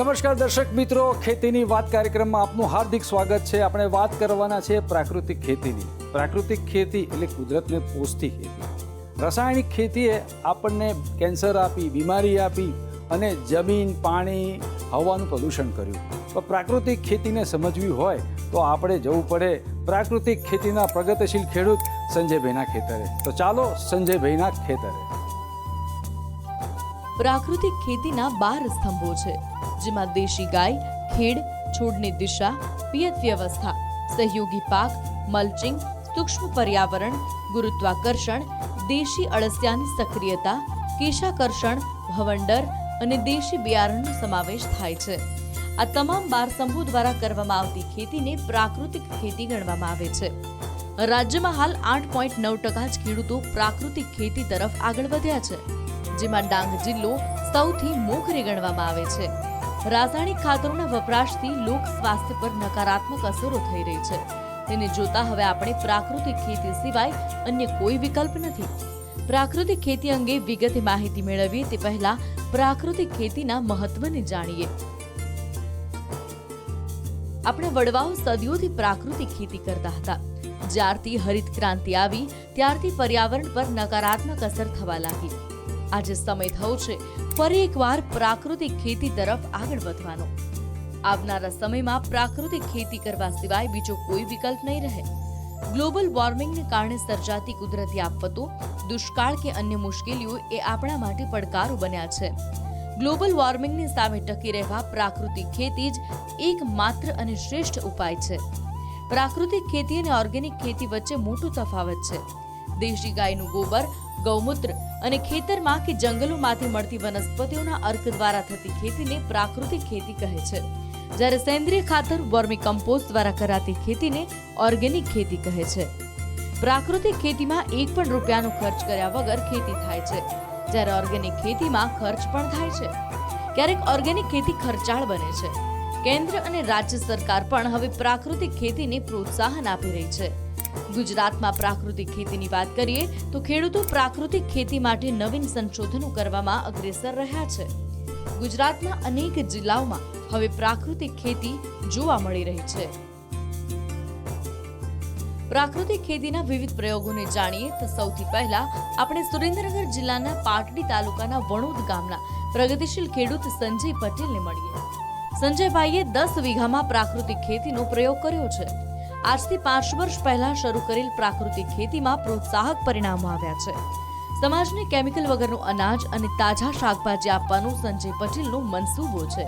નમસ્કાર દર્શક મિત્રો, ખેતીની વાત કાર્યક્રમમાં આપનું હાર્દિક સ્વાગત છે। આપણે વાત કરવાના છે પ્રાકૃતિક ખેતીની। પ્રાકૃતિક ખેતી એટલે કુદરતને પોષતી ખેતી। રાસાયણિક ખેતીએ આપણને કેન્સર આપી, બીમારી આપી અને જમીન, પાણી, હવાનું પ્રદૂષણ કર્યું। તો પ્રાકૃતિક ખેતીને સમજવી હોય તો આપણે જવું પડે પ્રાકૃતિક ખેતીના પ્રગતિશીલ ખેડૂત સંજયભાઈના ખેતરે। તો ચાલો સંજયભાઈના ખેતરે। પ્રાકૃતિક ખેતીના 12 સ્તંભો છે, જેમાં દેશી ગાય, ખેડ, છોડની દિશા, પિયત વ્યવસ્થા, સહયોગી પાક, મલ્ચિંગ, સૂક્ષ્મ પર્યાવરણ, ગુરુત્વાકર્ષણ, દેશી અળસિયાની સક્રિયતા, કેશાકર્ષણ, ભવંડર અને દેશી બિયારણનો સમાવેશ થાય છે। આ તમામ 12 સ્તંભો દ્વારા કરવામાં આવતી ખેતીને પ્રાકૃતિક ખેતી ગણવામાં આવે છે। રાજ્યમાં હાલ 8.9% જ ખેડૂતો પ્રાકૃતિક ખેતી તરફ આગળ વધ્યા છે, જેમાં ડાંગ જિલ્લો સૌથી મોખરે ગણવામાં આવે છે। રાસાયણિક ખાતરોના વપરાશથી લોક સ્વાસ્થ્ય પર નકારાત્મક અસરો થઈ રહી છે। તેને જોતા હવે આપણે પ્રાકૃતિક ખેતી સિવાય અન્ય કોઈ વિકલ્પ નથી। પ્રાકૃતિક ખેતી અંગે વિગતે માહિતી મેળવીએ તે પહેલા પ્રાકૃતિક ખેતીના મહત્વને જાણીએ। આપણે વડવાઓ સદીઓથી પ્રાકૃતિક ખેતી કરતા હતા। જ્યારથી હરિત ક્રાંતિ આવી ત્યારથી પર્યાવરણ પર નકારાત્મક અસર થવા લાગી। આજે સમય થયો છે ફરી એકવાર પ્રાકૃતિક ખેતી તરફ આગળ વધવાનો। આવનારા સમયમાં પ્રાકૃતિક ખેતી કરવા સિવાય બીજો કોઈ વિકલ્પ નહીં રહે। ગ્લોબલ વોર્મિંગને કારણે સર્જાતી કુદરતી આફતો, દુષ્કાળ કે અન્ય મુશ્કેલીઓ એ આપણા માટે પડકારો બન્યા છે। ગ્લોબલ વોર્મિંગની સામે ટકી રહેવા પ્રાકૃતિક ખેતી જ એકમાત્ર અને શ્રેષ્ઠ ઉપાય છે। પ્રાકૃતિક ખેતી અને ઓર્ગેનિક ખેતી વચ્ચે મોટો તફાવત છે। દેશી ગાયનું ગોબર, ગૌમૂત્ર અને ખેતરમાં કે જંગલોમાંથી મળતી વનસ્પતિઓના અર્ક દ્વારા થતી ખેતીને પ્રાકૃતિક ખેતી કહે છે, જ્યારે સેન્દ્રિય ખાતર, વર્મી કમ્પોસ્ટ દ્વારા કરાતી ખેતીને ઓર્ગેનિક ખેતી કહે છે। પ્રાકૃતિક ખેતીમાં એક પણ રૂપિયાનો ખર્ચ કર્યા વગર ખેતી થાય છે, જ્યારે ઓર્ગેનિક ખેતીમાં ખર્ચ પણ થાય છે। ક્યારેક ઓર્ગેનિક ખેતી ખર્ચાળ બને છે। કેન્દ્ર અને રાજ્ય સરકાર પણ હવે પ્રાકૃતિક ખેતીને પ્રોત્સાહન આપી રહી છે। ગુજરાતમાં પ્રાકૃતિક ખેતીની વાત કરીએ તો ખેડૂતો પ્રાકૃતિક ખેતી માટે નવીન સંશોધનો કરવામાં અગ્રેસર રહ્યા છે। ગુજરાતના અનેક જિલ્લાઓમાં હવે પ્રાકૃતિક ખેતી જોવા મળી રહી છે। પ્રાકૃતિક ખેતીના વિવિધ પ્રયોગોને જાણીએ તો સૌથી પહેલા આપણે સુરેન્દ્રનગર જિલ્લાના પાટડી તાલુકાના વણોદ ગામના પ્રગતિશીલ ખેડૂત સંજય પટેલને મળીએ। સંજયભાઈએ 10 વીઘામાં પ્રાકૃતિક ખેતીનો પ્રયોગ કર્યો છે। આજથી 5 વર્ષ પહેલા શરૂ કરેલ પ્રાકૃતિક ખેતીમાં પ્રોત્સાહક પરિણામો આવ્યા છે। સમાજને કેમિકલ વગરનું અનાજ અને તાજા શાકભાજી આપવાનો સંજય પટેલનો મનસૂબો છે।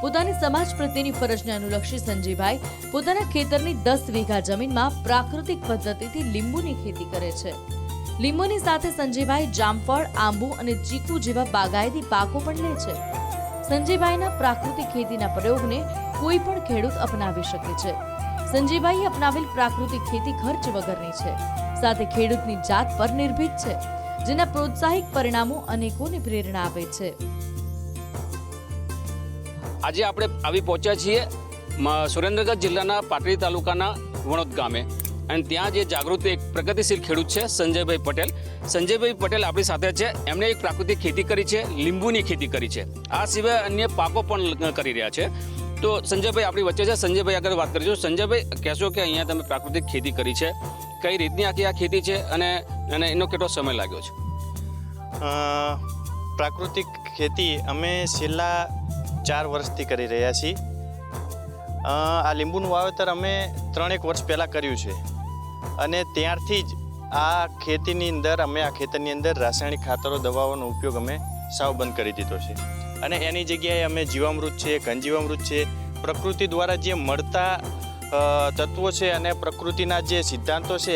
પોતાની સમાજ પ્રત્યેની ફરજને અનુલક્ષી સંજયભાઈ પોતાના ખેતરની 10 વીઘા જમીનમાં પ્રાકૃતિક પદ્ધતિથી લીંબુની ખેતી કરે છે। લીંબુની સાથે સંજયભાઈ જામફળ, આંબુ અને ચીકુ જેવા બાગાયતી પાકો પણ લે છે। સંજયભાઈના પ્રાકૃતિક ખેતીના પ્રયોગને કોઈ પણ ખેડૂત અપનાવી શકે છે। સંજયભાઈએ અપનાવેલ પ્રાકૃતિક ખેતી ખર્ચ વગરની છે, સાથે ખેડૂતની જાત પર નિર્ભીત છે, જેના પ્રોત્સાહિક પરિણામો અનેકોને પ્રેરણા આપે છે। આજે આપણે આવી પહોંચ્યા છીએ સુરેન્દ્રનગર જિલ્લાના પાટડી તાલુકાના વણોદ ગામે, અને ત્યાં જે જાગૃત એક પ્રગતિશીલ ખેડૂત છે સંજયભાઈ પટેલ। સંજયભાઈ પટેલ આપણી સાથે છે। એમણે એક પ્રાકૃતિક ખેતી કરી છે, લીંબુની ખેતી કરી છે, આ સિવાય અન્ય પાકો પણ કરી રહ્યા છે। તો સંજયભાઈ આપણી વચ્ચે છે। સંજયભાઈ આગળ વાત કરીશું। સંજયભાઈ, કહેશો કે અહીંયા તમે પ્રાકૃતિક ખેતી કરી છે, કઈ રીતની આખી આ ખેતી છે અને એનો કેટલો સમય લાગ્યો છે? પ્રાકૃતિક ખેતી અમે છેલ્લા 4 વર્ષથી કરી રહ્યા છીએ। આ લીંબુનું વાવેતર અમે 3-1 વર્ષ પહેલાં કર્યું છે, અને ત્યારથી જ આ ખેતીની અંદર અમે આ ખેતરની અંદર રાસાયણિક ખાતરો, દવાઓનો ઉપયોગ અમે સાવ બંધ કરી દીધો છે, અને એની જગ્યાએ અમે જીવામૃત છે, ઘનજીવામૃત છે, પ્રકૃતિ દ્વારા જે મળતા તત્વો છે અને પ્રકૃતિના જે સિદ્ધાંતો છે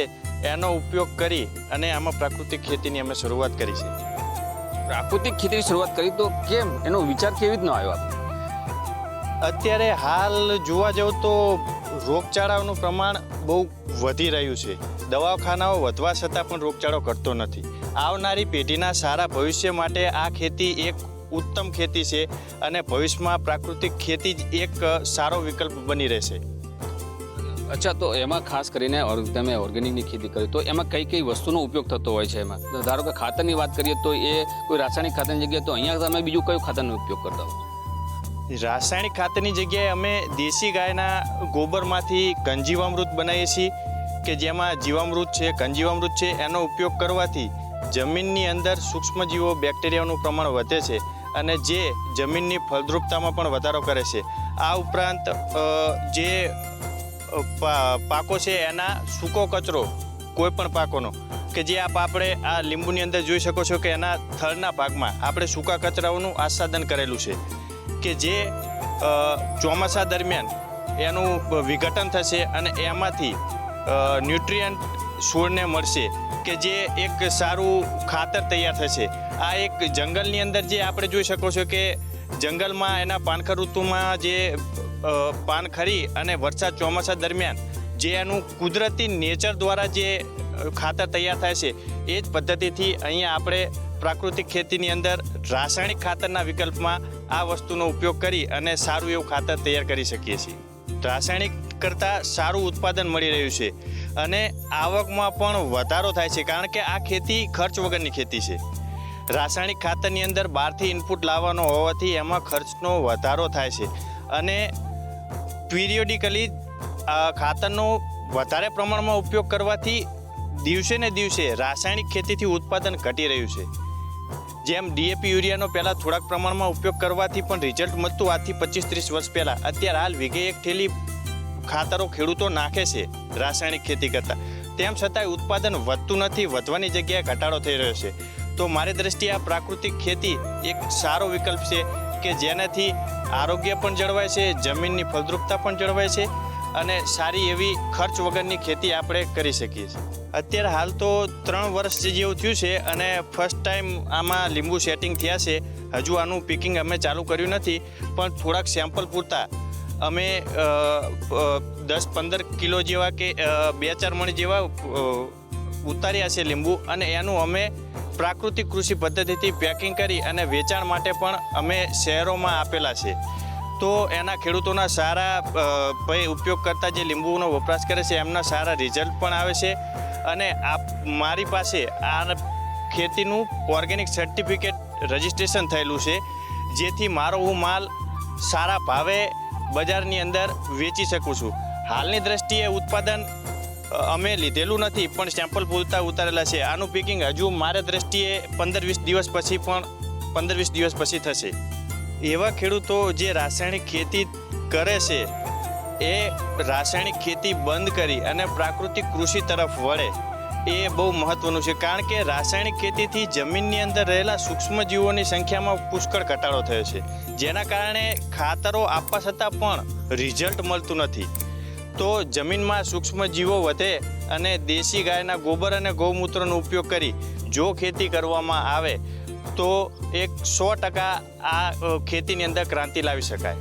એનો ઉપયોગ કરી અને આમાં પ્રાકૃતિક ખેતીની અમે શરૂઆત કરી છે। પ્રાકૃતિક ખેતીની શરૂઆત કરી તો કેમ, એનો વિચાર કેવી રીતનો આવ્યો? અત્યારે હાલ જોવા જાવ તો રોગચાળાનું પ્રમાણ બહુ વધી રહ્યું છે। દવાખાનાઓ વધવા છતાં પણ રોગચાળો ઘટતો નથી। આવનારી પેઢીના સારા ભવિષ્ય માટે આ ખેતી એક ઉત્તમ ખેતી છે, અને ભવિષ્યમાં પ્રાકૃતિક ખેતી જ એક સારો વિકલ્પ બની રહેશે। અચ્છા, તો એમાં ખાસ કરીને તમે ઓર્ગેનિકની ખેતી કરી તો એમાં કઈ કઈ વસ્તુનો ઉપયોગ થતો હોય છે? એમાં ધારો કે ખાતરની વાત કરીએ તો એ કોઈ રાસાયણિક ખાતરની જગ્યાએ તો અહીંયા તમે બીજું કયું ખાતરનો ઉપયોગ કરતા હોય? રાસાયણિક ખાતરની જગ્યાએ અમે દેશી ગાયના ગોબરમાંથી ઘનજીવામૃત બનાવીએ છીએ કે જેમાં જીવામૃત છે, ઘનજીવામૃત છે, એનો ઉપયોગ કરવાથી જમીનની અંદર સૂક્ષ્મજીવો બેક્ટેરિયાનું પ્રમાણ વધે છે અને જે જમીનની ફળદ્રુપતામાં પણ વધારો કરે છે. આ ઉપરાંત જે પાકો છે એના સૂકો કચરો કોઈ પણ પાકોનો કે જે આપણે આ લીંબુની અંદર જોઈ શકો છો કે એના થડના ભાગમાં આપણે સૂકા કચરાઓનું આચ્છાદન કરેલું છે કે જે ચોમાસા દરમિયાન એનું વિઘટન થશે અને એમાંથી ન્યુટ્રિયન્ટ છોડને મળશે કે જે એક સારું ખાતર તૈયાર થશે. આ એક જંગલની અંદર જે આપણે જોઈ શકો છો કે જંગલમાં એના પાનખર ઋતુમાં જે પાન ખરી અને વરસાદ ચોમાસા દરમિયાન જે એનું કુદરતી નેચર દ્વારા જે ખાતર તૈયાર થાય છે એ જ પદ્ધતિથી અહીંયા આપણે પ્રાકૃતિક ખેતીની અંદર રાસાયણિક ખાતરના વિકલ્પમાં આ વસ્તુનો ઉપયોગ કરી અને સારું એવું ખાતર તૈયાર કરી શકીએ છીએ. રાસાયણિક કરતાં સારું ઉત્પાદન મળી રહ્યું છે અને આવકમાં પણ વધારો થાય છે કારણ કે આ ખેતી ખર્ચ વગરની ખેતી છે. રાસાયણિક ખાતરની અંદર બહારથી ઇનપુટ લાવવાનો હોવાથી એમાં ખર્ચનો વધારો થાય છે અને પિરિયોડિકલી ખાતરનો વધારે પ્રમાણમાં ઉપયોગ કરવાથી દિવસે ને દિવસે રાસાયણિક ખેતીથી ઉત્પાદન ઘટી રહ્યું છે. જેમ ડીએપી યુરિયાનો પહેલાં થોડાક પ્રમાણમાં ઉપયોગ કરવાથી પણ રિઝલ્ટ મળતું આજથી 25-30 વર્ષ પહેલાં, અત્યારે હાલ વીઘે એક થેલી ખાતરો ખેડૂતો નાખે છે રાસાયણિક ખેતી કરતાં, તેમ છતાંય ઉત્પાદન વધતું નથી, વધવાની જગ્યાએ ઘટાડો થઈ રહ્યો છે. તો મારી દ્રષ્ટિએ આ પ્રાકૃતિક ખેતી એક સારો વિકલ્પ છે કે જેનાથી આરોગ્ય પણ જળવાય છે, જમીનની ફળદ્રુપતા પણ જળવાય છે અને સારી એવી ખર્ચ વગરની ખેતી આપણે કરી શકીએ છીએ. અત્યારે હાલ તો 3 વર્ષ જેવું થયું છે અને ફર્સ્ટ ટાઈમ આમાં લીંબુ સેટિંગ થયા છે. હજુ આનું પિકિંગ અમે ચાલુ કર્યું નથી, પણ થોડાક સેમ્પલ પૂરતા અમે 10-15 કિલો જેવા કે 2-4 મણ જેવા ઉતાર્યા છે લીંબુ અને એનું અમે પ્રાકૃતિક કૃષિ પદ્ધતિથી પેકિંગ કરી અને વેચાણ માટે પણ અમે શહેરોમાં આપેલા છે. તો એના ખેડૂતોના સારા ઉપયોગ કરતા જે લીંબુનો વપરાશ કરે છે એમના સારા રિઝલ્ટ પણ આવે છે અને મારી પાસે આ ખેતીનું ઓર્ગેનિક સર્ટિફિકેટ રજિસ્ટ્રેશન થયેલું છે, જેથી મારો હું માલ સારા ભાવે બજારની અંદર વેચી શકું છું. હાલની દ્રષ્ટિએ ઉત્પાદન અમે લીધેલું નથી, પણ સેમ્પલ પૂરતા ઉતારેલા છે. આનું પિકિંગ હજુ મારા દ્રષ્ટિએ 15-20 દિવસ પછી થશે. એવા ખેડૂતો જે રાસાયણિક ખેતી કરે છે એ રાસાયણિક ખેતી બંધ કરી અને પ્રાકૃતિક કૃષિ તરફ વળે એ બહુ મહત્ત્વનું છે, કારણ કે રાસાયણિક ખેતીથી જમીનની અંદર રહેલા સૂક્ષ્મજીવોની સંખ્યામાં પુષ્કળ ઘટાડો થયો છે, જેના કારણે ખાતરો આપવા છતાં પણ રિઝલ્ટ મળતું નથી. તો જમીનમાં સૂક્ષ્મજીવો વધે અને દેશી ગાયના ગોબર અને ગૌમૂત્રનો ઉપયોગ કરી જો ખેતી કરવામાં આવે તો 100% આ ખેતીની અંદર ક્રાંતિ લાવી શકાય.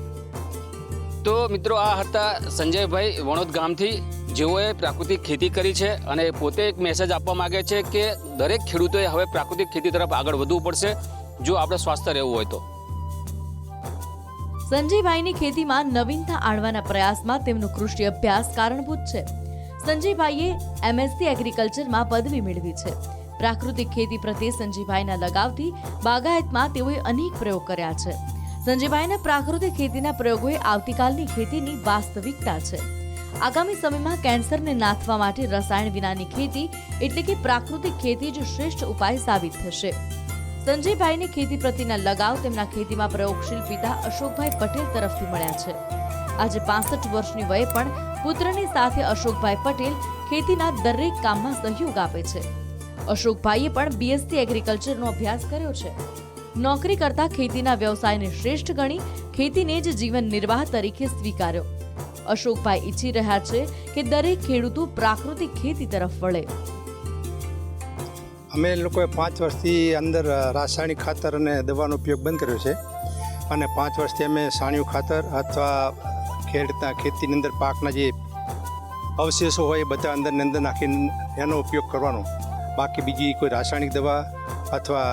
તો મિત્રો આ હતા સંજયભાઈ વણોદ ગામથી, જેઓએ પ્રાકૃતિક ખેતી કરી છે અને પોતે એક મેસેજ આપવા માગે છે કે દરેક ખેડૂતોએ હવે પ્રાકૃતિક ખેતી તરફ આગળ વધવું પડશે જો આપણે સ્વાસ્થ્ય રહેવું હોય તો. સંજયભાઈની ખેતીમાં નવીનતા આણવાના પ્રયાસમાં તેમનો કૃષિ અભ્યાસ કારણભૂત છે. સંજયભાઈએ એમએસસી એગ્રીકલ્ચરમાં પદવી મેળવી છે. પ્રાકૃતિક ખેતી પ્રત્યે સંજયભાઈના લગાવથી બાગાયતમાં તેઓએ અનેક પ્રયોગ કર્યા છે. સંજયભાઈના પ્રાકૃતિક ખેતીના પ્રયોગોએ આવતીકાલની ખેતીની વાસ્તવિકતા છે. આગામી સમયમાં કેન્સરને નાથવા માટે રસાયણ વિનાની ખેતી એટલે કે પ્રાકૃતિક ખેતી જ શ્રેષ્ઠ ઉપાય સાબિત થશે. સંજયભાઈને ખેતી પ્રત્યેના લગાવ તેમના ખેતીમાં પ્રયોગશીલ પિતા અશોકભાઈ પટેલ તરફથી મળ્યા છે. આજે 65 વર્ષની વયે પણ પુત્રની સાથે અશોકભાઈ પટેલ ખેતીના દરેક કામમાં સહયોગ આપે છે. અશોકભાઈએ પણ બીએસસી એગ્રીકલ્ચરનો અભ્યાસ કર્યો છે. નોકરી કરતા ખેતીના વ્યવસાયને શ્રેષ્ઠ ગણી ખેતીને જ જીવન નિર્વાહ તરીકે સ્વીકાર્યો. અશોકભાઈ ઈચ્છી રહ્યા છે કે દરેક ખેડૂતો પ્રાકૃતિક ખેતી તરફ વળે. અમે લોકોએ 5 વર્ષથી અંદર રાસાયણિક ખાતર અને દવાનો ઉપયોગ બંધ કર્યો છે અને 5 વર્ષથી અમે છાણિયું ખાતર અથવા ખેતીની અંદર પાકના જે અવશેષો હોય એ બધા અંદર નાખીને એનો ઉપયોગ કરવાનો. બાકી બીજી કોઈ રાસાયણિક દવા અથવા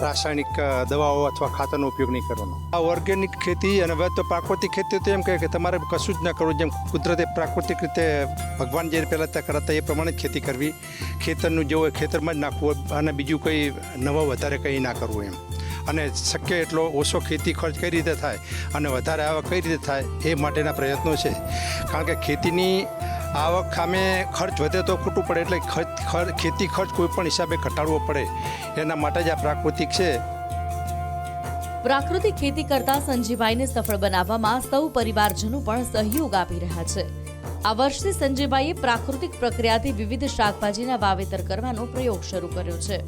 રાસાયણિક દવાઓ અથવા ખાતરનો ઉપયોગ નહીં કરવાનો. આ ઓર્ગેનિક ખેતી અને હવે તો પ્રાકૃતિક ખેતી તો એમ કહે કે તમારે કશું જ ન કરવું, જેમ કુદરતે પ્રાકૃતિક રીતે ભગવાન જે પહેલાં ત્યાં કરાતા એ પ્રમાણે જ ખેતી કરવી. ખેતરનું જેવું હોય ખેતરમાં જ નાખવું અને બીજું કંઈ નવા વધારે કંઈ ના કરવું એમ. અને શક્ય એટલો ઓછો ખેતી ખર્ચ કઈ રીતે થાય અને વધારે આવક કઈ રીતે થાય એ માટેના પ્રયત્નો છે. કારણ કે ખેતીની આવક સામે ખર્ચ વધે તો ખોટું પડે, એટલે ખેતી ખર્ચ કોઈ પણ હિસાબે ઘટાડવો પડે, એના માટે જ આ પ્રાકૃતિક છે. પ્રાકૃતિક ખેતી કરતા સંજયભાઈને સફળ બનાવવામાં સૌ પરિવારજનો પણ સહયોગ આપી રહ્યા છે. આ વર્ષથી સંજયભાઈએ પ્રાકૃતિક પ્રક્રિયાથી વિવિધ શાકભાજીના વાવેતર કરવાનો પ્રયોગ શરૂ કર્યો છે.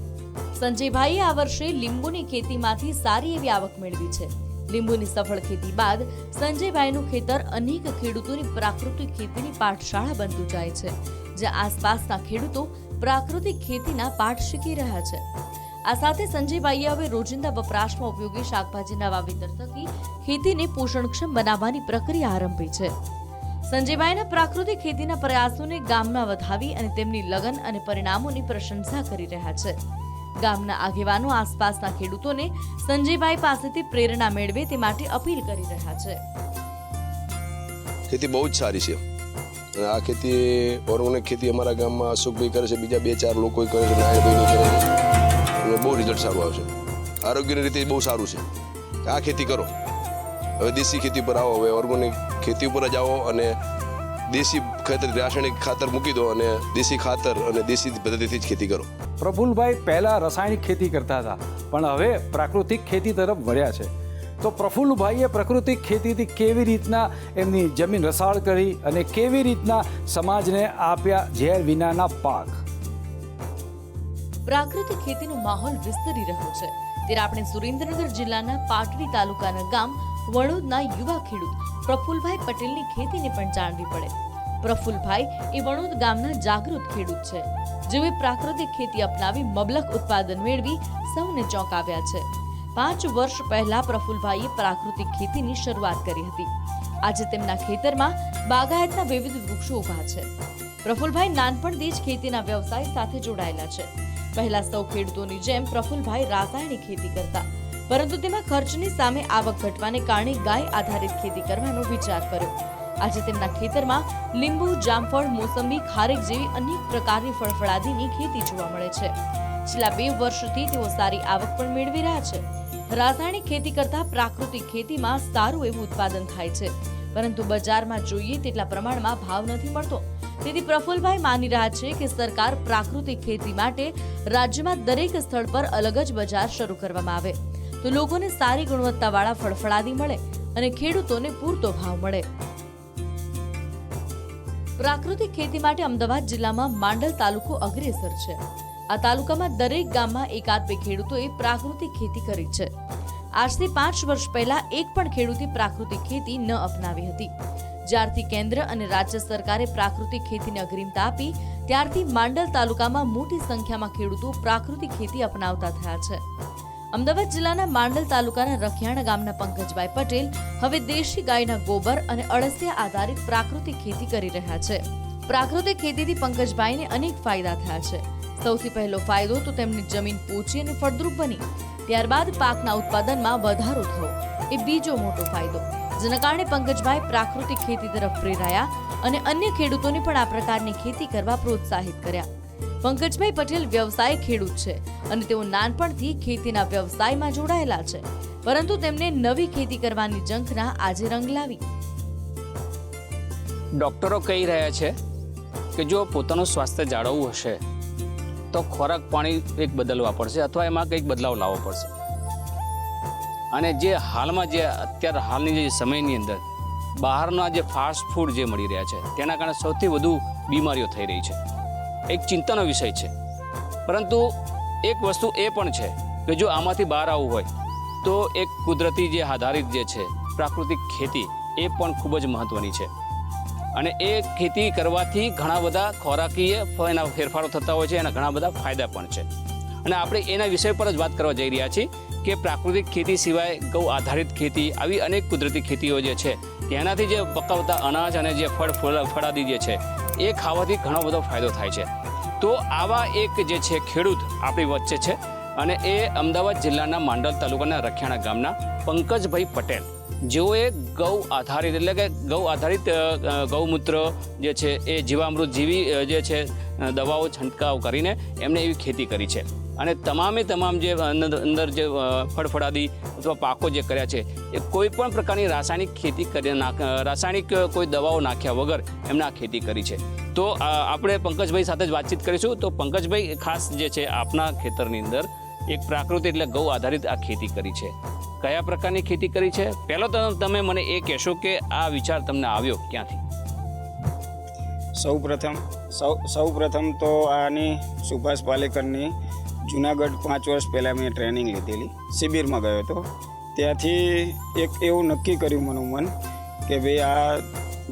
સંજયભાઈએ આ વર્ષે લીંબુની ખેતીમાંથી સારી એવી આવક મેળવી છે. લીંબુની સફળ ખેતી બાદ સંજયભાઈનું ખેતર અનેક ખેડૂતોની પ્રાકૃતિક ખેતીની પાઠશાળા બનતું જાય છે, જ્યાં આસપાસના ખેડૂતો પ્રાકૃતિક ખેતીના પાઠ શીખી રહ્યા છે. આ સાથે સંજયભાઈએ હવે રોજિંદા વપરાશમાં ઉપયોગી શાકભાજીના વાવેતર થકી ખેતીને પોષણક્ષમ બનાવવાની પ્રક્રિયા આરંભી છે. સંજયભાઈના પ્રાકૃતિક ખેતીના પ્રયાસોને ગામમાં વધાવી અને તેમની લગન અને પરિણામોની પ્રશંસા કરી રહ્યા છે. ગામના આગેવાનો આસપાસના ખેડૂતોને સંજયભાઈ પાસેથી પ્રેરણા મેળવે તે માટે અપીલ કરી રહ્યા છે. ખેતી બહુ જ સારી છે. આ ખેતી ઓર્ગેનિક ખેતી અમારા ગામમાં અશોકભાઈ કરે છે, બીજા 2-4 લોકો કરે છે, નારાયણભાઈ કરે છે. બહુ રિઝલ્ટ સારું આવશે. આરોગ્યની રીતે બહુ સારું છે. આ ખેતી કરો, હવે દેશી ખેતી પર આવો, હવે ઓર્ગેનિક ખેતી ઉપર જ આવો અને દેશી ખાતર, રાસાયણિક ખાતર મૂકી દો અને દેશી ખાતર અને દેશી પદ્ધતિથી જ ખેતી કરો. પ્રફુલ્લભાઈ પહેલા રાસાયણિક ખેતી કરતા હતા, પણ હવે પ્રાકૃતિક ખેતી તરફ વળ્યા છે. તો પ્રફુલ્લભાઈએ પ્રાકૃતિક ખેતીથી કેવી રીતના એમની જમીન રસાળ કરી અને કેવી રીતના સમાજને આપ્યા ઝેર વિનાના પાક. પ્રાકૃતિક ખેતીનો માહોલ વિસ્તરી રહ્યો છે, ત્યારે આપણે સુરેન્દ્રનગર જિલ્લાના પાટડી તાલુકાના ગામ વણોદના યુવા ખેડૂત પ્રફુલ્લભાઈ પટેલની ખેતીને પણ જાણવી પડે. પ્રફુલ્લભાઈ એ વણોદ ગામના જાગૃત ખેડૂત છે, જેઓએ પ્રાકૃતિક ખેતી અપનાવી મબલક ઉત્પાદન મેળવી સૌને ચોંકાવ્યા છે. 5 વર્ષ પહેલા પ્રફુલ્લભાઈએ પ્રાકૃતિક ખેતીની શરૂઆત કરી હતી. આજે તેમના ખેતરમાં બાગાયતના વિવિધ વૃક્ષો ઉભા છે. પ્રફુલ્લભાઈ નાનપણથી જ ખેતીના વ્યવસાય સાથે જોડાયેલા છે. પહેલા સૌ ખેડૂતોની જેમ પ્રફુલ્લભાઈ રાસાયણિક ખેતી કરતા, પરંતુ તેમાં ખર્ચની સામે આવક ઘટવાને કારણે ગાય આધારિત ખેતી કરવાનો વિચાર કર્યો. આજે તેમના ખેતરમાં લીંબુ, જામફળ, મોસંબી, ખારેક જેવી અનેક પ્રકારની ફળફળાદીની ખેતી જોવા મળે છે. છેલ્લા 2 વર્ષથી તેઓ સારી આવક પણ મેળવી રહ્યા છે. રાસાયણિક ખેતી કરતા પ્રાકૃતિક ખેતીમાં સારું એવું ઉત્પાદન થાય છે, પરંતુ બજારમાં જોઈએ તેટલા પ્રમાણમાં ભાવ નથી મળતો. તેથી પ્રફુલ્લભાઈ માની રહ્યા છે કે સરકાર પ્રાકૃતિક ખેતી માટે રાજ્યમાં દરેક સ્થળ પર અલગ જ બજાર શરૂ કરવામાં આવે, તો લોકોને સારી ગુણવત્તાવાળા ફળફળાદી મળે અને ખેડૂતોને પૂરતો ભાવ મળે. પ્રાકૃતિક ખેતી માટે અમદાવાદ જિલ્લામાં માંડલ તાલુકો અગ્રેસર છે. આ તાલુકામાં દરેક ગામમાં 1-2 ખેડૂતોએ પ્રાકૃતિક ખેતી કરી છે. આજથી 5 વર્ષ પહેલા એક પણ ખેડૂતે પ્રાકૃતિક ખેતી ન અપનાવી હતી. જ્યારથી કેન્દ્ર અને રાજ્ય સરકારે પ્રાકૃતિક ખેતીને અગ્રિમતા આપી, ત્યારથી માંડલ તાલુકામાં મોટી સંખ્યામાં ખેડૂતો પ્રાકૃતિક ખેતી અપનાવતા થયા છે. અમદાવાદ જિલ્લાના માંડલ તાલુકાના રખિયાણા ગામના પંકજભાઈ પટેલ હવે દેશી ગાયના ગોબર અને અળસિયા આધારિત પ્રાકૃતિક ખેતી કરી રહ્યા છે. પ્રાકૃતિક ખેતીથી પંકજભાઈને અનેક ફાયદા થયા છે. સૌથી પહેલો ફાયદો તો તેમની જમીન પોચી અને ફળદ્રુપ બની. ત્યારબાદ પાકના ઉત્પાદનમાં વધારો થયો એ બીજો મોટો ફાયદો, જેના કારણે પંકજભાઈ પ્રાકૃતિક ખેતી તરફ પ્રેરાયા અને અન્ય ખેડૂતોને પણ આ પ્રકારની ખેતી કરવા પ્રોત્સાહિત કર્યા. પંકજભાઈ પટેલ વ્યવસાય ખેડૂત છે અને તેઓ નાનપણથી ખેતીના વ્યવસાયમાં જોડાયેલા છે, પરંતુ તેમને નવી ખેતી કરવાની ઝંખના આજે રંગ લાવી. ડોક્ટરો કહી રહ્યા છે કે જો પોતાનું સ્વાસ્થ્ય જાળવવું હશે તો ખોરાક પાણી એક બદલવા પડશે અથવા એમાં કંઈક બદલાવ લાવવો પડશે. અને જે હાલમાં જે અત્યારે હાલની જે સમયની અંદર બહારના જે ફાસ્ટ ફૂડ જે મળી રહ્યા છે તેના કારણે સૌથી વધુ બીમારીઓ થઈ રહી છે. એક ચિંતાનો વિષય છે. પરંતુ એક વસ્તુ એ પણ છે કે જો આમાંથી બહાર આવવું હોય તો એક કુદરતી જે આધારિત જે છે પ્રાકૃતિક ખેતી એ પણ ખૂબ જ મહત્ત્વની છે. અને એ ખેતી કરવાથી ઘણા બધા ખોરાકીય એના ફેરફારો થતા હોય છે, એના ઘણા બધા ફાયદા પણ છે. અને આપણે એના વિષય પર જ વાત કરવા જઈ રહ્યા છીએ કે પ્રાકૃતિક ખેતી સિવાય ગૌ આધારિત ખેતી, આવી અનેક કુદરતી ખેતીઓ જે છે તેનાથી જે પકાવતા અનાજ અને જે ફળાદી જે છે એ ખાવાથી ઘણો બધો ફાયદો થાય છે. તો આવા એક જે છે ખેડૂત આપણી વચ્ચે છે અને એ અમદાવાદ જિલ્લાના માંડલ તાલુકાના રખિયાણા ગામના પંકજભાઈ પટેલ, જેઓએ ગૌ આધારિત એટલે કે ગૌમૂત્ર જે છે એ જીવામૃત જેવી જે છે દવાઓ છંટકાવ કરીને એમને એવી ખેતી કરી છે. અને તમામ જે અંદર જે ફળફળાદી અથવા પાકો જે કર્યા છે એ કોઈ પણ પ્રકારની રાસાયણિક ખેતી રાસાયણિક કોઈ દવાઓ નાખ્યા વગર એમણે આ ખેતી કરી છે. તો આપણે પંકજભાઈ સાથે જ વાતચીત કરીશું. તો પંકજભાઈ, ખાસ જે છે આપના ખેતરની અંદર એક પ્રાકૃતિક એટલે ગૌ આધારિત આ ખેતી કરી છે. કયા પ્રકારની ખેતી કરી છે? પહેલો તો તમે મને એ કહેશો કે આ વિચાર તમને આવ્યો ક્યાંથી? સૌ પ્રથમ તો આની સુભાષ પાલેકરની જુનાગઢ 5 વર્ષ પહેલાં મેં ટ્રેનિંગ લીધેલી, શિબિરમાં ગયો હતો. ત્યાંથી એક એવું નક્કી કર્યું મનું મન કે ભાઈ આ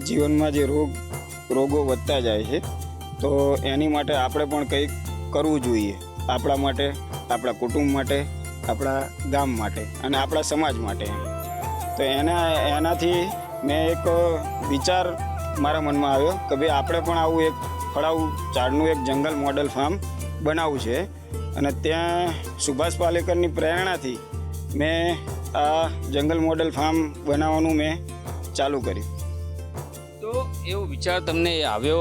જીવનમાં જે રોગો વધતા જાય છે તો એની માટે આપણે પણ કંઈક કરવું જોઈએ, આપણા માટે, આપણા કુટુંબ માટે, આપણા ગામ માટે અને આપણા સમાજ માટે. તો એનાથી મેં એક વિચાર મારા મનમાં આવ્યો કે ભાઈ આપણે પણ આવું એક ફળાઉ ઝાડનું એક જંગલ મોડલ ફાર્મ બનાવવું છે. અને ત્યાં સુભાષ પાલેકરની પ્રેરણાથી મેં આ જંગલ મોડલ ફાર્મ બનાવવાનું મેં ચાલુ કર્યું. તો એવો વિચાર તમને આવ્યો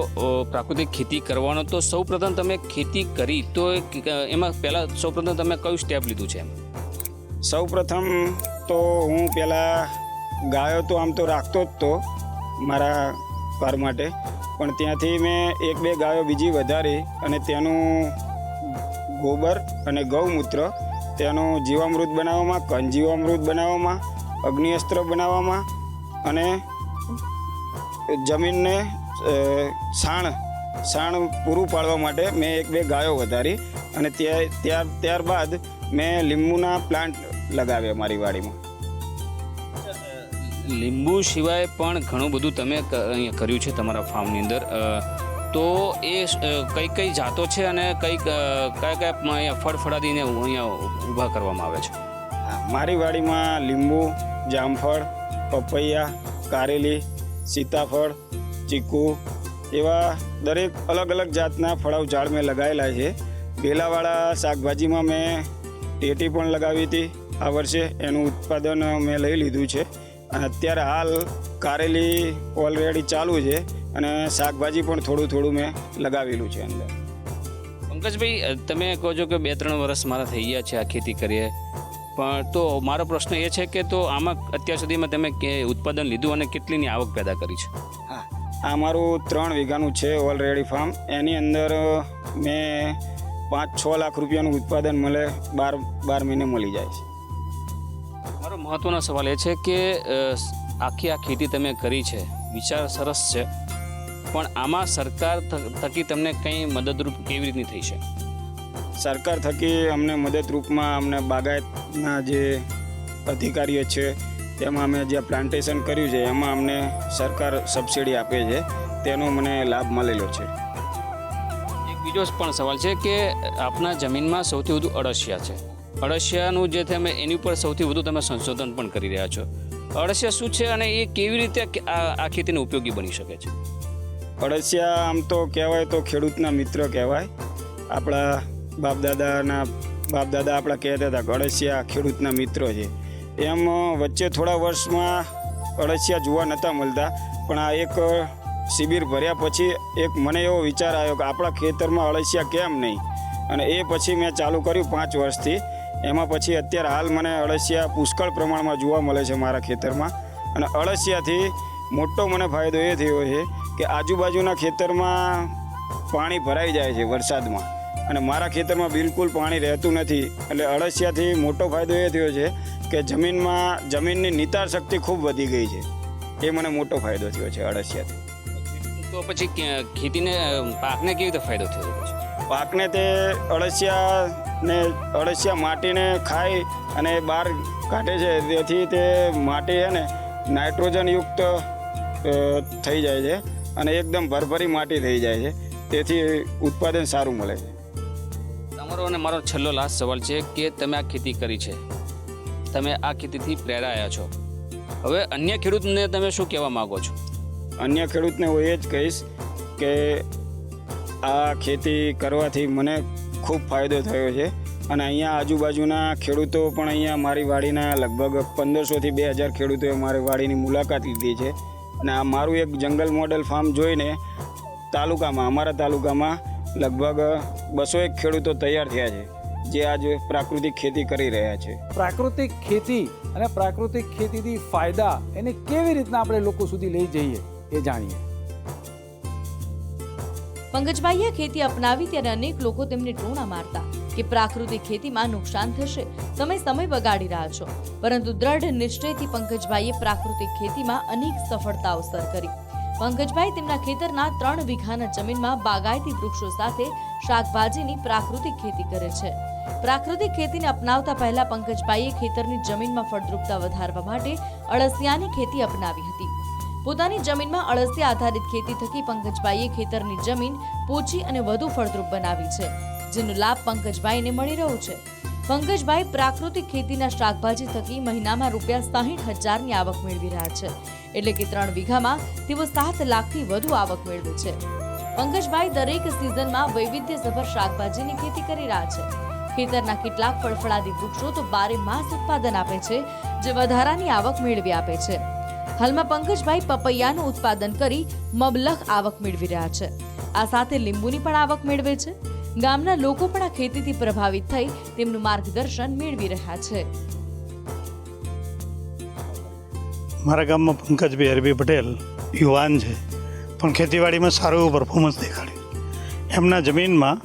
પ્રાકૃતિક ખેતી કરવાનો, તો સૌપ્રથમ તમે ખેતી કરી તો એમાં પહેલાં સૌપ્રથમ તમે કયું સ્ટેપ લીધું છે? સૌપ્રથમ તો હું પહેલાં ગાયો તો આમ તો રાખતો જ તો મારા ઘર માટે, પણ ત્યાંથી મેં 1-2 ગાયો બીજી વધારી અને તેનું ગોબર અને ગૌમૂત્ર તેનું જીવામૃત બનાવવામાં, ઘનજીવામૃત બનાવવામાં, અગ્નિઅસ્ત્ર બનાવવામાં અને જમીનને છાણ પૂરું પાડવા માટે મેં 1-2 ગાયો વધારી. અને ત્યારબાદ મેં લીંબુના પ્લાન્ટ લગાવ્યા મારી વાડીમાં. લીંબુ સિવાય પણ ઘણું બધું તમે અહીંયા કર્યું છે તમારા ફાર્મની અંદર. તો એ કઈ જાતો છે અને કયા અહીંયા ફળફળાદીને અહીંયા ઊભા કરવામાં આવે છે? હા, મારી વાડીમાં લીંબુ, જામફળ, પપૈયા, કારેલી, સીતાફળ, ચીકુ એવા દરેક અલગ અલગ જાતના ફળાઉ ઝાડ મેં લગાવેલા છે. વેલાવાળા શાકભાજીમાં મેં ટેટી પણ લગાવી હતી આ વર્ષે, એનું ઉત્પાદન મેં લઈ લીધું છે. અને અત્યારે હાલ કારેલી ઓલરેડી ચાલુ છે અને શાકભાજી પણ થોડું મેં લગાવેલું છે અંદર. પંકજભાઈ, તમે કહો છો કે 2-3 વર્ષ મારા થઈ ગયા છે આ ખેતી કરીએ, પણ તો મારો પ્રશ્ન એ છે કે તો આમાં અત્યાર સુધીમાં તમે ઉત્પાદન લીધું અને કેટલીની આવક પેદા કરી છે? હા, આ મારું 3 વીઘાનું છે ઓલરેડી ફાર્મ. એની અંદર મેં 5-6 લાખ રૂપિયાનું ઉત્પાદન મળે 12 મહિને મળી જાય છે. મારો મહત્વનો સવાલ એ છે કે આખી આ ખેતી તમે કરી છે, વિચાર સરસ છે, પણ આમાં સરકાર થકી તમને કંઈ મદદરૂપ કેવી રીતની થઈ છે? સરકાર થકી અમને મદદરૂપમાં અમને બાગાયતના જે અધિકારીઓ છે તેમાં અમે જે પ્લાન્ટેશન કર્યું છે એમાં અમને સરકાર સબસિડી આપે છે, તેનો મને લાભ મળેલો છે. એક બીજો પણ સવાલ છે કે આપના જમીનમાં સૌથી વધુ અળસિયા છે. અળસિયાનું જે તમે એની ઉપર સૌથી વધુ તમે સંશોધન પણ કરી રહ્યા છો. અળસિયા શું છે અને એ કેવી રીતે આ ખેતીને ઉપયોગી બની શકે છે? અળસિયા આમ તો કહેવાય તો ખેડૂતના મિત્ર કહેવાય. આપણા બાપદાદા આપણા કહેતા હતા કે અળસિયા ખેડૂતના મિત્ર છે. એમ વચ્ચે થોડા વર્ષમાં અળસિયા જોવા નહોતા મળતા, પણ આ એક શિબિર ભર્યા પછી એક મને એવો વિચાર આવ્યો કે આપણા ખેતરમાં અળસિયા કેમ નહીં, અને એ પછી મેં ચાલુ કર્યું 5 વર્ષથી. એમાં પછી અત્યારે હાલ મને અળસિયા પુષ્કળ પ્રમાણમાં જોવા મળે છે મારા ખેતરમાં. અને અળસિયાથી મોટો મને ફાયદો એ થયો છે કે આજુબાજુના ખેતરમાં પાણી ભરાઈ જાય છે વરસાદમાં, અને મારા ખેતરમાં બિલકુલ પાણી રહેતું નથી. એટલે અળસિયાથી મોટો ફાયદો એ થયો છે કે જમીનની નિતાર શક્તિ ખૂબ વધી ગઈ છે. એ મને મોટો ફાયદો થયો છે અળસિયાથી. તો પછી ખેતીને પાકને કેવી રીતે ફાયદો થયો છે? પાકને તે અળસિયા માટીને ખાઈ અને બહાર કાઢે છે, તેથી તે માટી છે ને નાઇટ્રોજનયુક્ત થઈ જાય છે અને એકદમ ભરભરી માટી થઈ જાય છે, તેથી ઉત્પાદન સારું મળે છે. તમારો અને મારો છેલ્લો લાસ્ટ સવાલ છે કે તમે આ ખેતી કરી છે, તમે આ ખેતીથી પ્રેરાયા છો, હવે અન્ય ખેડૂતને તમે શું કહેવા માગો છો? અન્ય ખેડૂતને હું એ જ કહીશ કે આ ખેતી કરવાથી મને ખૂબ ફાયદો થયો છે. અને અહીંયા આજુબાજુના ખેડૂતો પણ અહીંયા મારી વાડીના લગભગ 1500થી 2000 ખેડૂતોએ મારી વાડીની મુલાકાત લીધી છે. અને આ મારું એક જંગલ મોડલ ફાર્મ જોઈને અમારા તાલુકામાં લગભગ 201 ખેડૂતો તૈયાર થયા છે, જે આજે પ્રાકૃતિક ખેતી કરી રહ્યા છે. પ્રાકૃતિક ખેતી અને પ્રાકૃતિક ખેતીથી ફાયદા એને કેવી રીતના આપણે લોકો સુધી લઈ જઈએ એ જાણીએ. પંકજભાઈએ ખેતી અપનાવી ત્યારે અનેક લોકો તેમને ટોણા મારતા કે પ્રાકૃતિક ખેતીમાં નુકસાન થશે, તમે સમય બગાડી રહ્યા છો. પરંતુ દ્રઢ નિશ્ચયથી પંકજભાઈએ પ્રાકૃતિક ખેતીમાં અનેક સફળતાઓ સર કરી. પંકજભાઈ તેમના ખેતરના 3 વીઘાના જમીનમાં બાગાયતી વૃક્ષો સાથે શાકભાજીની પ્રાકૃતિક ખેતી કરે છે. પ્રાકૃતિક ખેતીને અપનાવતા પહેલા પંકજભાઈએ ખેતરની જમીનમાં ફળદ્રુપતા વધારવા માટે અળસિયાની ખેતી અપનાવી હતી. પોતાની જમીનમાં અળસિયા આધારિત ખેતી થકી પંકજભાઈએ ખેતરની જમીન પોચી અને વધુ ફળદ્રુપ બનાવી છે, જેનો લાભ પંકજભાઈને મળી રહ્યો છે. પંકજભાઈ પ્રાકૃતિક ખેતીના શાકભાજી થકી મહિનામાં ₹60,000ની આવક મેળવી રહ્યા છે. એટલે કે 3 વીઘામાં તેઓ 7 લાખથી વધુ આવક મેળવે છે. પંકજભાઈ દરેક સિઝનમાં વૈવિધ્યસભર શાકભાજીની ખેતી કરી રહ્યા છે. ખેતરના કેટલાક ફળફળાદી વૃક્ષો તો 12 માસ ઉત્પાદન આપે છે, જે વધારાની આવક મેળવી આપે છે. હાલમાં પંકજભાઈ પપૈયાનું ઉત્પાદન કરી મબલખ આવક મેળવી રહ્યા છે. આ સાથે લીંબુની પણ આવક મેળવે છે. ગામના લોકો પણ આ ખેતીથી પ્રભાવિત થઈ તેમનું માર્ગદર્શન મેળવી રહ્યા છે. મારા ગામમાં પંકજભાઈ હરભી પટેલ યુવાન છે, પણ ખેતીવાડીમાં સારું એવું પરફોર્મન્સ દેખાડ્યું. એમના જમીનમાં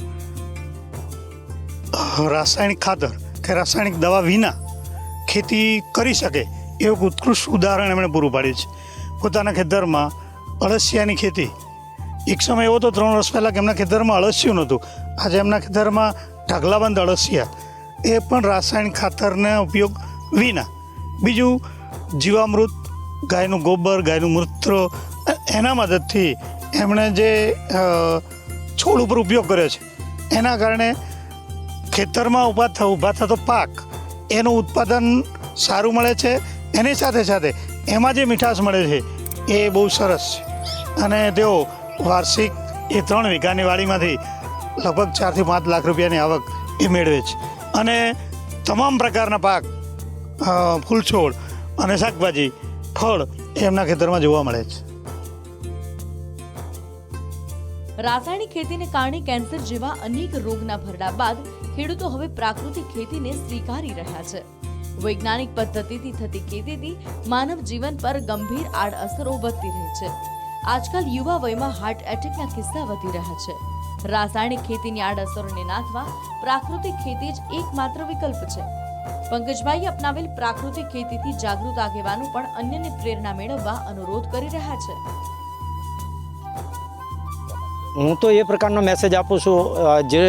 રાસાયણિક ખાતર કે રાસાયણિક દવા વિના ખેતી કરી શકે એવું ઉત્કૃષ્ટ ઉદાહરણ એમણે પૂરું પાડ્યું છે. પોતાના ખેતરમાં અળસિયાની ખેતી, એક સમય એવો તો 3 વર્ષ પહેલાં કે એમના ખેતરમાં અળસિયું નહોતું, આજે એમના ખેતરમાં ઢગલાબંધ અળસિયા, એ પણ રાસાયણિક ખાતરના ઉપયોગ વિના. બીજું જીવામૃત, ગાયનું ગોબર, ગાયનું મૂત્ર, એના મદદથી એમણે જે છોડ ઉપર ઉપયોગ કર્યો છે, એના કારણે ખેતરમાં ઊભા થતો પાક એનું ઉત્પાદન સારું મળે છે. એની સાથે સાથે એમાં જે મીઠાશ મળે છે એ બહુ સરસ છે. અને તેઓ વાર્ષિક એ 3 વીઘાની વાડીમાંથી લગભગ 4 થી 5 લાખ રૂપિયાની આવક એ મેળવે છે. અને તમામ પ્રકારના પાક, ફૂલ છોડ અને શાકભાજી, ફળ એમના ખેતરમાં જોવા મળે છે. રાસાયણિક ખેતીને કારણે કેન્સર જેવા અનેક રોગના ભરડા બાદ ખેડૂતો હવે પ્રાકૃતિક ખેતીને સ્વીકારી રહ્યા છે. વૈજ્ઞાનિક પદ્ધતિથી થતી ખેતીથી માનવ જીવન પર ગંભીર આડઅસરો વધતી રહી છે. આજકાલ યુવા વયમાં હાર્ટ એટેકના કિસ્સા વધી રહ્યા છે. રાસાયણિક ખેતીની આડઅસરોને નાથવા પ્રાકૃતિક ખેતી જ એકમાત્ર વિકલ્પ છે. પંકજભાઈ અપનાવેલ પ્રાકૃતિક ખેતીથી જાગૃત આગેવાનો પણ અન્યને પ્રેરણા મેળવવા અનુરોધ કરી રહ્યા છે. હું તો એ પ્રકારનો મેસેજ આપું છું, જે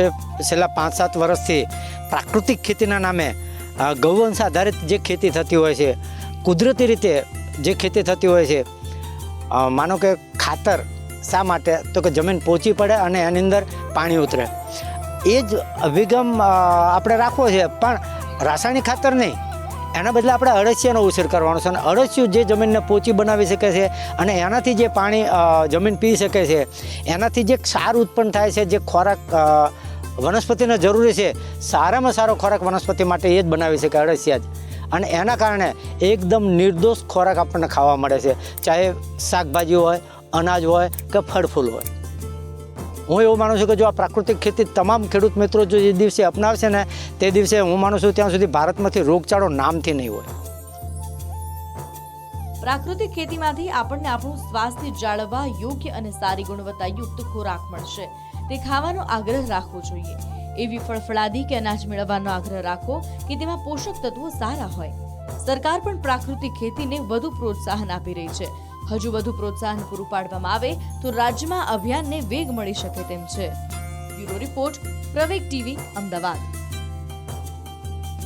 છેલ્લા 5-7 વર્ષથી પ્રાકૃતિક ખેતીના નામે ગૌવંશ આધારિત જે ખેતી થતી હોય છે, કુદરતી રીતે જે ખેતી થતી હોય છે, માનો કે ખાતર શા માટે, તો કે જમીન પોચી પડે અને એની અંદર પાણી ઉતરે, એ જ અભિગમ આપણે રાખવો છે. પણ રાસાયણિક ખાતર નહીં, એના બદલે આપણે અળસિયાનો ઉછેર કરવાનો છે. અને અળસિયું જે જમીનને પોચી બનાવી શકે છે અને એનાથી જે પાણી જમીન પી શકે છે, એનાથી જે ક્ષાર ઉત્પન્ન થાય છે, જે ખોરાક વનસ્પતિને જરૂરી છે, સારામાં સારો ખોરાક વનસ્પતિ માટે એ જ બનાવી શકે અળસિયા જ. અને એના કારણે એકદમ નિર્દોષ ખોરાક આપણને ખાવા મળે છે, ચાહે શાકભાજી હોય, અનાજ હોય કે ફળ ફૂલ હોય. હું એવું માનું છું કે જો આ પ્રાકૃતિક ખેતી તમામ ખેડૂત મિત્રો જો જે દિવસે અપનાવશે ને, તે દિવસે હું માનું છું ત્યાં સુધી ભારતમાંથી રોગચાળો નામથી નહીં હોય. પ્રાકૃતિક ખેતીમાંથી આપણને આપણું સ્વાસ્થ્ય જાળવવા યોગ્ય અને સારી ગુણવત્તાયુક્ત ખોરાક મળશે, તે ખાવાનો આગ્રહ રાખવો જોઈએ. એવી ફળફળાદી કે અનાજ મેળવવાનો આગ્રહ રાખો કે તેમાં પોષક તત્વો સારા હોય. સરકાર પણ પ્રાકૃતિક ખેતીને વધુ પ્રોત્સાહન આપી રહી છે. હજુ વધુ પ્રોત્સાહન પૂરું પાડવામાં આવે તો રાજ્યમાં અભિયાનને વેગ મળી શકે તેમ છે. બ્યુરો રિપોર્ટ, પ્રવેગ ટીવી, અમદાવાદ.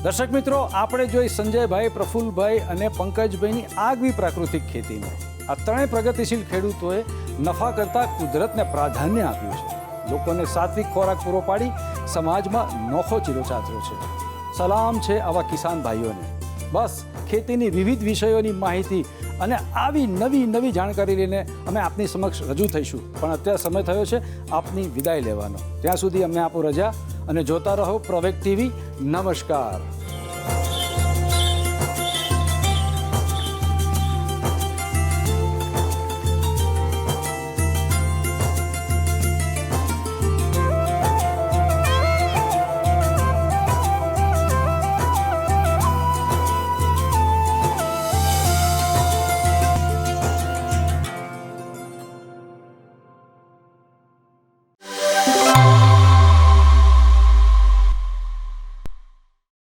દર્શક મિત્રો, આપણે જોઈ સંજયભાઈ, પ્રફુલ્લભાઈ અને પંકજભાઈની આગવી પ્રાકૃતિક ખેતીને. આ 3 પ્રગતિશીલ ખેડૂતોએ નફા કરતા કુદરતને પ્રાધાન્ય આપ્યું છે. લોકોને સાત્વિક ખોરાક પૂરો પાડી સમાજમાં નોખો ચીલો ચાતર્યો છે. સલામ છે આવા કિસાન ભાઈઓને. બસ ખેતીની વિવિધ વિષયોની માહિતી અને આવી નવી જાણકારી લઈને અમે આપની સમક્ષ રજૂ થઈશું. પણ અત્યારે સમય થયો છે આપની વિદાય લેવાનો. ત્યાં સુધી અમને આપો રજા અને જોતા રહો પ્રવેગ ટીવી. નમસ્કાર.